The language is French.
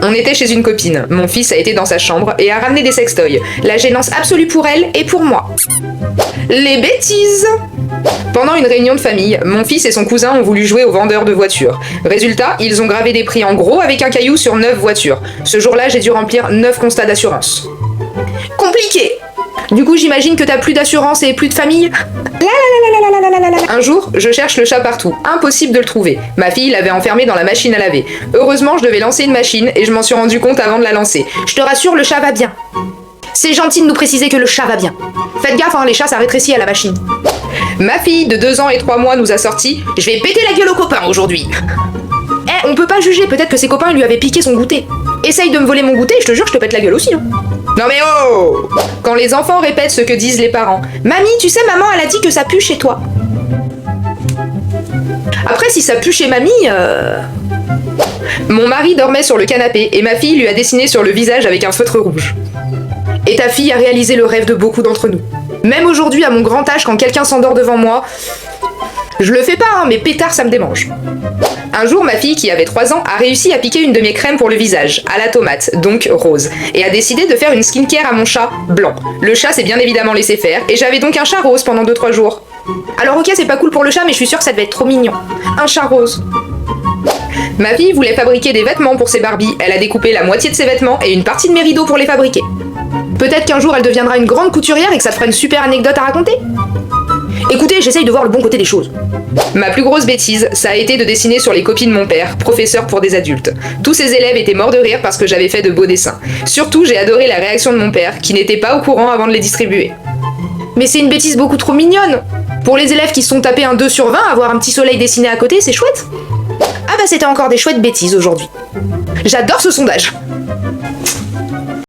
On était chez une copine. Mon fils a été dans sa chambre et a ramené des sextoys. La gênance absolue pour elle et pour moi. Les bêtises! Pendant une réunion de famille, mon fils et son cousin ont voulu jouer au vendeur de voitures. Résultat, ils ont gravé des prix en gros avec un caillou sur 9 voitures. Ce jour-là, j'ai dû remplir 9 constats d'assurance. Compliqué! Du coup, j'imagine que t'as plus d'assurance et plus de famille? Un jour, je cherche le chat partout. Impossible de le trouver. Ma fille l'avait enfermé dans la machine à laver. Heureusement, je devais lancer une machine et je m'en suis rendu compte avant de la lancer. Je te rassure, le chat va bien. C'est gentil de nous préciser que le chat va bien. Faites gaffe, hein, les chats ça rétrécit à la machine. Ma fille de 2 ans et 3 mois nous a sorti « Je vais péter la gueule aux copains aujourd'hui !» On peut pas juger, peut-être que ses copains lui avaient piqué son goûter. Essaye de me voler mon goûter, je te jure, je te pète la gueule aussi. Hein. Non mais oh! Quand les enfants répètent ce que disent les parents. Mamie, tu sais, maman, elle a dit que ça pue chez toi. Après, si ça pue chez mamie... Mon mari dormait sur le canapé et ma fille lui a dessiné sur le visage avec un feutre rouge. Et ta fille a réalisé le rêve de beaucoup d'entre nous. Même aujourd'hui, à mon grand âge, quand quelqu'un s'endort devant moi... Je le fais pas, hein, mais pétard, ça me démange. Un jour, ma fille, qui avait 3 ans, a réussi à piquer une de mes crèmes pour le visage, à la tomate, donc rose, et a décidé de faire une skincare à mon chat, blanc. Le chat s'est bien évidemment laissé faire, et j'avais donc un chat rose pendant 2-3 jours. Alors ok, c'est pas cool pour le chat, mais je suis sûre que ça devait être trop mignon. Un chat rose. Ma fille voulait fabriquer des vêtements pour ses Barbies, elle a découpé la moitié de ses vêtements et une partie de mes rideaux pour les fabriquer. Peut-être qu'un jour elle deviendra une grande couturière et que ça te fera une super anecdote à raconter. Écoutez, j'essaye de voir le bon côté des choses. Ma plus grosse bêtise, ça a été de dessiner sur les copies de mon père, professeur pour des adultes. Tous ses élèves étaient morts de rire parce que j'avais fait de beaux dessins. Surtout, j'ai adoré la réaction de mon père, qui n'était pas au courant avant de les distribuer. Mais c'est une bêtise beaucoup trop mignonne. Pour les élèves qui se sont tapés un 2 sur 20, avoir un petit soleil dessiné à côté, c'est chouette. Ah bah c'était encore des chouettes bêtises aujourd'hui. J'adore ce sondage.